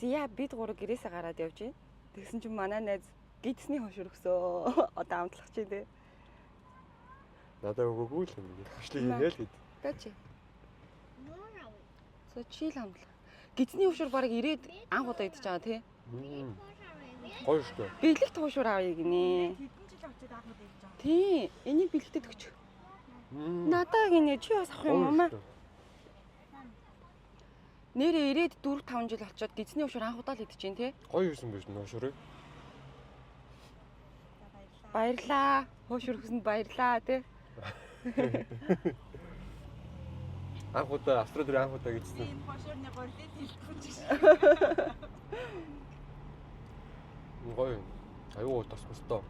Зя бид гурав гэрээсээ гараад явж байна. Тэгсэн чинь манай найз гидсний хошир өгсөө. Одоо амтлах чи дээ. Надад өгөөгүй л юм. Хөшлийг хийнэ л хэд. Тачи. So чи л амтлах. Гидсний хошир баг ирээд анх удаа идэж байгаа тий. Гоё шүү дээ. Бэлэгт хошир авъя гинэ. Хэдэн жил очиод анх удаа идэж байгаа. Тий, энийг бэлэгтэд өгч. Надаа гинэ чи бас авах юм уу? Нэрээ ирээд 4-5 жил очиод гидсний хошир анх удаа л идэж байна тий. Гоё юусэн биш нөө хоширыг. Баярлаа. Хошир өгсөнд баярлаа тий. Анх удаа Австрали анх удаа гэжсэн. Энэ хошуурны горлыг хэлэхгүй ч гэсэн. Гоё. Аюу тас мөстөө.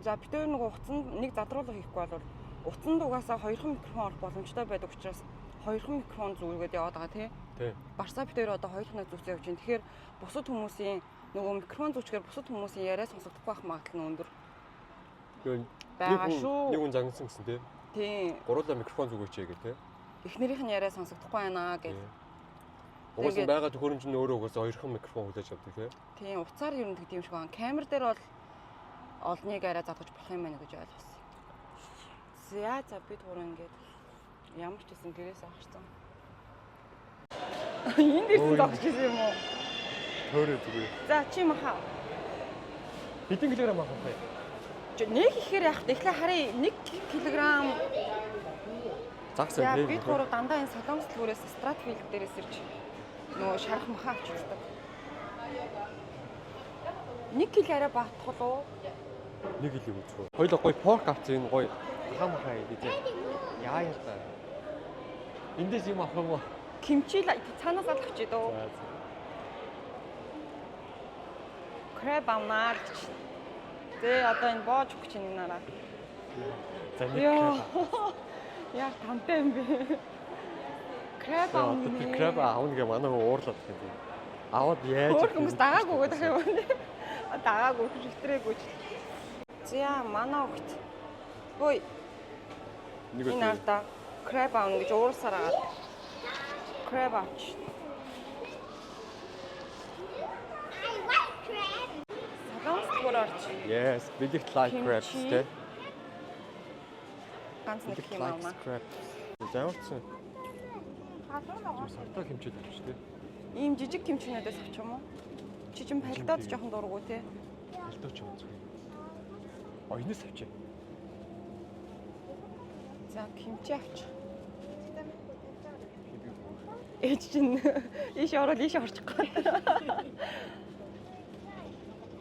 За бид хоёр нэг уцанд нэг задруулга хийхгүй бол уцанд угаасаа 2хан микрофон орох боломжтой байдаг учраас 2хан микрофон зүүргээд яваад байгаа тий. Тий. Барсаа бид хоёр одоо 2 хоног зүгцээ явж байна. Тэгэхээр бусад хүмүүсийн нөгөө микрофон зүүчгээр бусад хүмүүсийн яриа сонсогдохгүй байх магадлал нь өндөр. Бага шүү. Нэг хүн загнасан гэсэн тий. Тий. Гурлаа микрофон зүгөөч яа гэх тий. Эхнэрийнх нь яриа сонсогдохгүй байна гэж. Угаасаа байгаа төхөөрөмж нь өөрөө угаасаа 2хан микрофон хүлээж авдаг тий. Тий, уцаар ер нь тэгт юм шиг байна. Камер дээр бол олныг арай задгаж болох юм байна гэж ойлгосон. За бид гурав ингээд ямар ч гэсэн гэрээс авчихсан. Энд ирсэн зогсож ирсэн юм уу? Төөрөө зүгээр. За чи маха. Хэдэн килограмм авах вэ? Нэг ихээр яах вэ? Эхлээ харъя 1 кг. Загсан За бид гурав дандаа энэ солонгос төлбөрөөс стратфилд дээрээс ирж нөгөө шарах маха авчихдаг. 1 кг арай баатах уу? 1 кг үзгүй. Хоёул гоё порк авсан энэ гоё хамхаа идэж. Яа та. Эндээс юм авах юм уу? Кимчи цаанаас л авчи дөө. Краб амнаа. Тэ одоо энэ боож өгч чинь нараа. За нэг яа тантай юм бэ? Краб амнаа. краб аавна гэ манай уурлаад байна. Аваад яаж хүмүүс дагаагүй гэдэг юм байна. Дагаагүй хэвтрээгүй. За манай хөхт. Хөөе. Энэ ардаа краб аавна гэж уурсаар агаад. Crab ouch. Солонгос бүр орч. Yes, big like crabs тий. Ганц нэг юм аа. Зааварсан. Халуун байгаа. Сартаа хэмчээд авч тий. Ийм жижиг кимчнүүдээс авч юм уу? Чи ч пальтаад жоохон дурггүй тий. Алтууч юм зүг. Оёноос авчи. За кимчи авч. Ээж чинь ийш ороод ийш орчих гээд.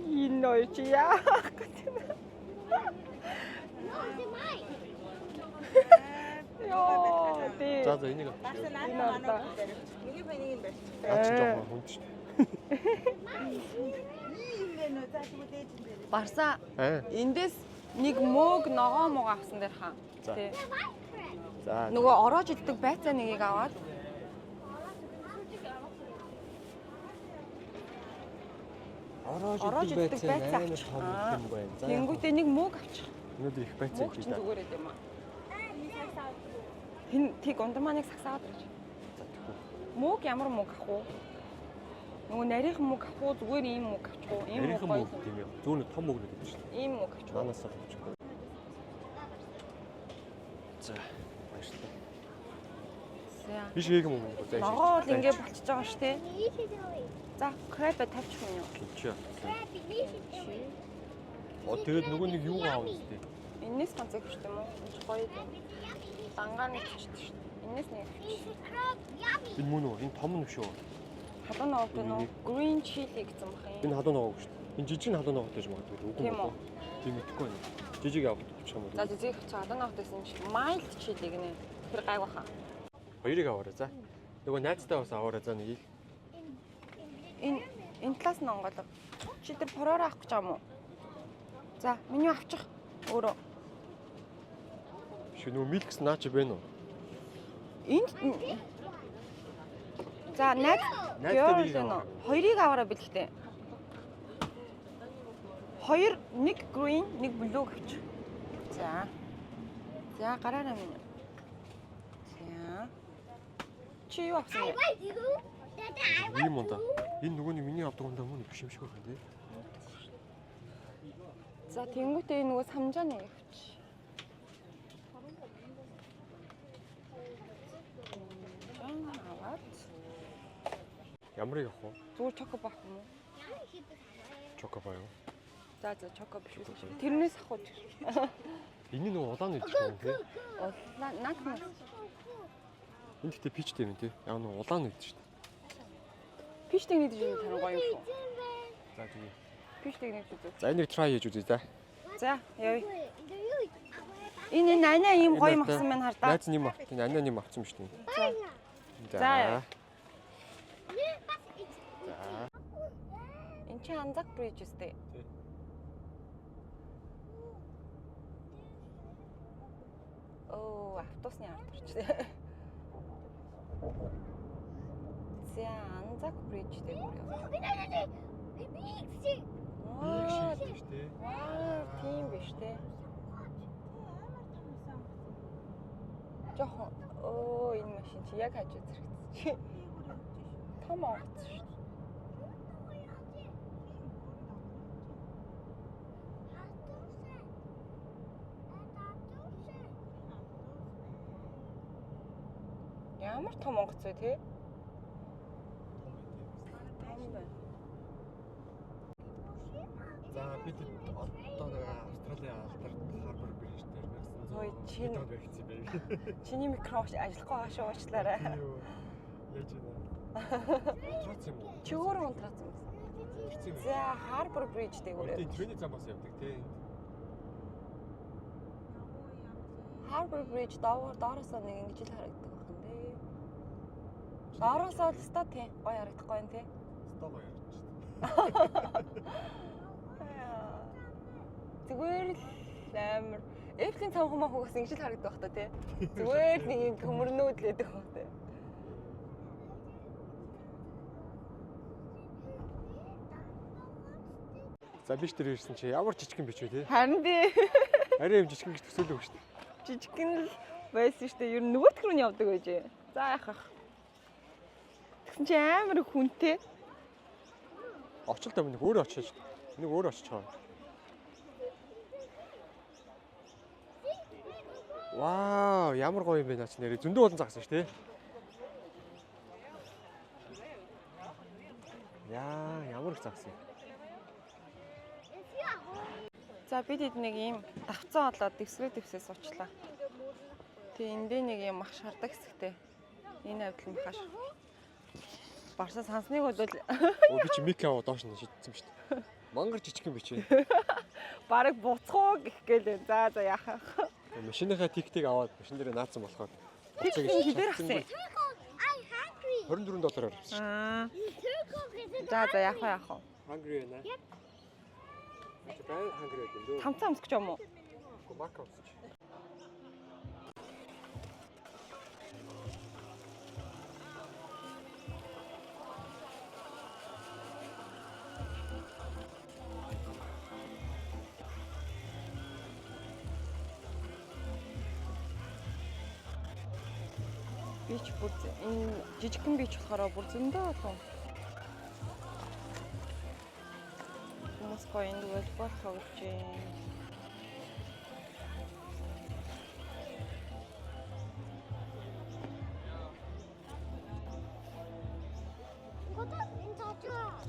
Энэ хоёр чи яах гэж байна. Яа, тий. За энийг Барса наадмаа манай дээр. Нэг юм нэг юм байна. авч жоохон хүнд шүү дээ. Ийм юм нөө за тэгвэл ээж юм дээр. Барса эндээс нэг мөөг ногоо муу авсан дээр хаа. Тий. За Нөгөө ороож иддэг байцаа нэгийг аваад ороож иддэг байцаа амар том юм байна. За тэнгуүтээ нэг мөөг авчих. өнөөдөр их байцаа Мөөг идэх чинь да. зүгээр юм аа. Хин тийг ундаманыг сагсаад ирж. Мөөг ямар мөөг авах уу? Нөгөө нарийнхан мөөг авах уу? Зүгээр ийм мөөг авчих уу? Ийм мөөг гоё тийм юм. Зүүн том мөг гэдэг чинь. ийм мөөг авчих. Наанаас авчих. За баярлалаа. За. Биш яг юм уу? За. Ногоо л ингэ болчихж байгаа шүү дээ. За, краб тавьчих юм юу? Кимчи. Тэгээд нөгөө нэг юу аав үстэй. Энээс ганцыг авчих юм уу? Энд гоё юм. Дангааны авчихдаг шүү дээ. Энээс нэг авчих. Энэ мөн үү? Энэ том нь биш үү? Халуун ногоо нөө green chili гэсэн бах юм. Энэ халуун ногоо шүү дээ. Энэ жижиг халуун ногоо гэж магадгүй үгүй Тийм үү? Тийм мэдэхгүй байна. Жижиг авах бичих юм уу? За зэзэг халуун ногоотэйсэн шиг mild chili гинэ. Тэр гайг баха. Хоёрыг аваарай за. Нөгөө найзтай бас аваарай за нэгийг. Энэ талаас нь онгоолго. Чи тэр пороор авах гэж байгаа юм уу? За, миний авчих. Өөрөө. Биш нөгөө милкс наа чи бэ нөө? Энд за найз Найзтай нэг нөө. Хоёрыг аваарай бэлгтэй. Хоёр, нэг green, нэг blue авчих. За. За, гараарай минь. За. Чи юу авсан бэ? ийм юм да. Энэ нөгөөний миний авдаг юм даа мөн биш юм шиг байна тий. За тэнгуүтээ нөгөө самжааны явчих. Аваад. Ямарыг авах уу? Зүгээр чоко баах юм уу? Чоко баа юу? За чоко биш үү? Тэрнээс авах уу? Энийг нөгөө улаан нэгдэж байна тий. Наад нь. Энд гэхдээ пичтэй юм тий. Яг нөгөө улаан нэгдэж шүү дээ. Пичтэй нэгдэж юм таран гоё юм шүү. За тийм. Пичтэй нэгдэж үү? За энийг try хийж үзье за. За явъя. Энэ анаа ийм гоё махсан байна хар да. Найз нэм авт. Энэ анаа нэм авсан шүү дээ. За. За. Энд чи Анзак бриж үстэй. Оо, автобусны ард орчихлоо. За, Анзак бриж дээр явъя. Аа, тийм биш те. Жохон энэ машин чи яг хажуу зэрэгцэж. Том онгоц шүү. Ямар том онгоц вэ те? Том байна. За бид одоо нэг Австралийн алдарт Харбор бриж дээр Ой, нэгсэн. Одоо баригдсан юм байна. Чиний микро ажиллахгүй хаашаа уучлаарай. Яаж байна? Унтрац юм уу? Чи өөрөө унтраасан юм. Хэцүү юм. За, Harbor Bridge дээр Өөртөө үрээ. трейний замаас явдаг тий. Harbor Bridge доороосоо нэг ингэж л харагддаг байна дээ. Доороосоо л ста тий. Гоё харагдахгүй юм тий. Стог гоё ярьж шүү. Зүгээр л амар Эплийн цамхан махугаас ингэж л харагддаг байх та тий. Зүгээр л нэг юм хөмөрнөөд л байдаг байх тий. За биш тэр ирсэн чи ямар жижигэн бичвэ тий. Харин дээ. Арай юм жижигэн гэж төсөөлөв шүү дээ. Жижигхэн л байсан шүү дээ. Ер нь нөгөөх рүү нь явдаг байж. За яах вэ? Тэгсэн чи амар хүнтэй. Очилтой нэг өөрөө очиж шүү дээ. Нэг өөрөө очиж байгаа. Вау, ямар гоё юм бэ наач нэрээ зөндөө болон загсан шүү дээ. Яа, ямар их загсан. За бид хэд нэг юм давцсан олоод дэвсгээ суучлаа. Тэгээ эндээ нэг юм мах шардаг хэсэгтэй. Энэ авдал махаш. Барса сансныг бол Оо би чи мик аваа доош нь шидсэн шүү дээ. Мангар жижигхэн бичвэ. бараг буцхуу гэх гээл. За яах вэ? Машиныхаа тиктийг аваад машин дээр наацсан болохоор Тикийг хідээр авсан. $24 авсан. Аа. За яах вэ? Hungry байна. Japan hungry гэдэг юм дөө. Тамцаа өмсөх юм уу? Мака авсан. Бич бүр энэ жижигхэн бич болохоор бүр зөндөө том. Хүмүүс гоё энэ волейбол тоглож байна.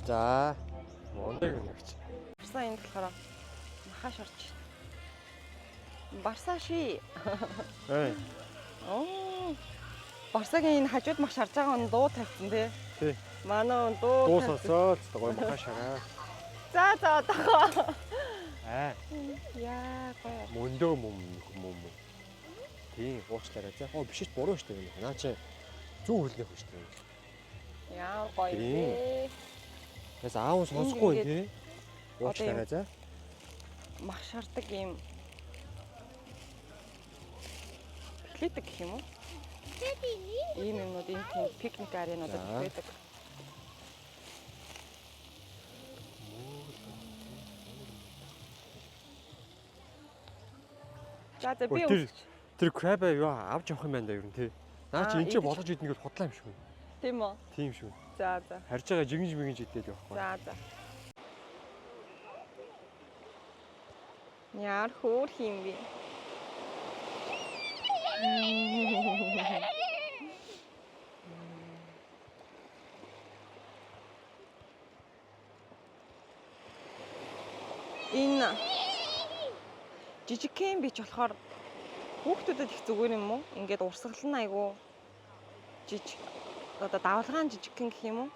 За. Мондаг нэгч. Барсаа энэ болохоор махаш орж. Барсаа ши. Оо. Барсагийн энэ хажууд мах шарж байгаа нь дуу тавьсан тий. Тий. Манай дуу Дуу сонсоод гоё махаа шараа. За одоохоо. Яа гоё. Мөндөө мөм. Тийм, уучлаарай. За. Оо биш ч буруу шүү дээ. Наа чи зүүн хөлнөх шүү дээ. Яа гоё. Тийм. Яс аав сонсохгүй тий. Уучлаарай за. Мах шардаг юм. Клитик гэх юм уу? Ийм юмнууд энэ тийм пикник аренуудад байдаг. За би тэр краб юу авч явах юм байна да ер нь тий. Наа чи энэ ч болгож идэх гэж бодлоо юм шүү. Тийм үү? Тийм шүү. За за. Харж байгаа жигэж идээд явахгүй. За за. Яар хөөр хийм би. Энэ жижиг кем бич болохоор хүүхдүүдэд их зүгээр юм уу? Ингээд урсгална айгу жижиг одоо давалгаан жижиг гэх юм уу?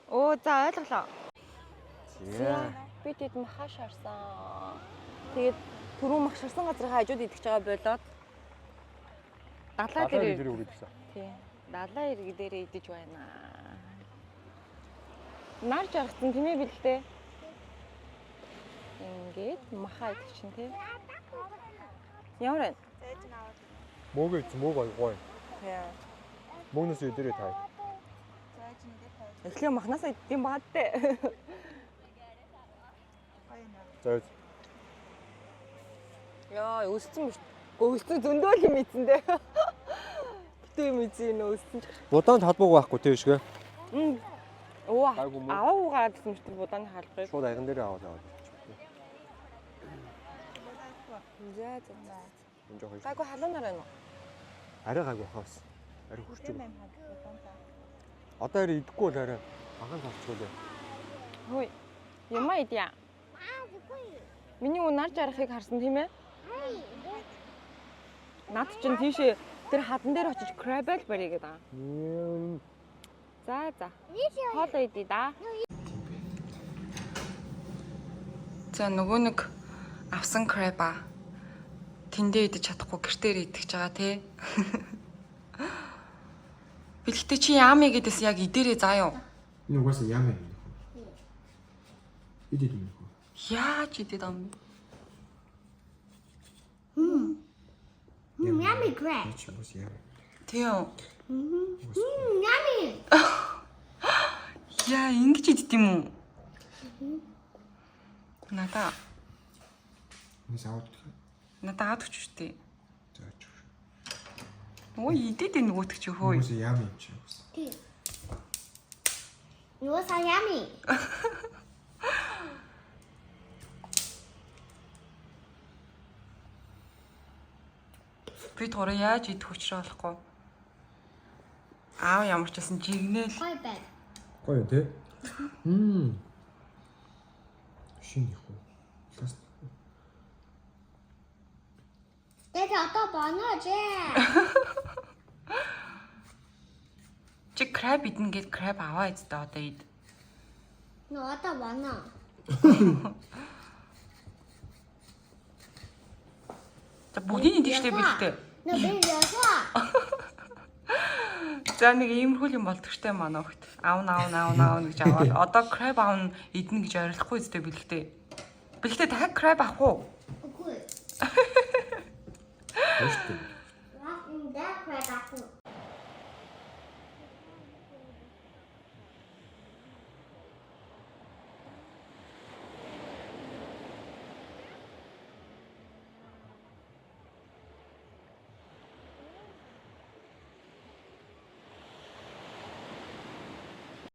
Оо за ойлголоо. За. Би тэд махаа шарсан. Тэгээд түрүү мах шарсан газрын хажууд идэж байгаа болоод далаа дээр өгöd гэсэн. тий. Далаа иргэ дээр идэж байна. Нар жаргацсан тийм ээ бэлгтэй. Ингээд махаа идэх чинь тий. Ямар вэ? Мөөг ийц мөөг гоё. Тий. Мөөнөөс өдөрөө тай. Эхлээ махнасаа идэм баадтай. За. Яа, өссөн биш. Өссөн зөндөөл юм ийцэндээ. Битүү юм ийцэн өссөн ч. Будаанд халбаг байхгүй тийм шгэ. Оо. Гайгүй мөн. Аваагаа гэсэн мэт будааны халбыг. Шууд аяган дээр аваад яваад. За. Энэ жоо хоёр. Гайгүй халуунаар байна уу? Арай гайгүй хаас. Арай хурч юм. Одоо арай идэхгүй бол арай агаан тавчгүй. Хөөе. Ямаа идя. Миний унаар жарахыг харсан тийм ээ? Наад чинь тийшээ тэр хадан дээр очиж крабл барья гэдэг аа. За. Хоолоо идэ да. За нөгөө нэг авсан краба тэндээ идэж чадахгүй гэртээр идэж байгаа тий. Бэлгтээ чи яамэ гэдээс яг идэрээ заа юу? Энэ угаасаа яамэ юм. Идээд юм. Яаж идээд ам? Yummy crab. Чи бас яамэ. Тий юу? Yummy. Яа, ингэж идэх юм уу? Надаа Нисаад. аваад өгч штэ. За ч. Ой, идээд энэ нөгөөтг чи хөөе. Угаасаа яамэ юм чи. It was so yummy. Би тураа яаж идэх учраа болохгүй. Аав ямар ч байсан жигнэл. Quite bad. Гоё тий. Шинэ их үү. Ласт. Dad, I thought banana jam. Чи краб идэн гээд краб аваа эцтэй одоо ид. No, I thought banana. За бүгдийг идэх штэ бэлтээ. No, baby, I За нэг иймэрхүү юм болдог штэ манай хөхт. Аавна гэж аваад одоо краб аавн идэнэ гэж орилохгүй зү бэлгтээ. Бэлгтээ дахиад краб авах уу? Good. Баяртай.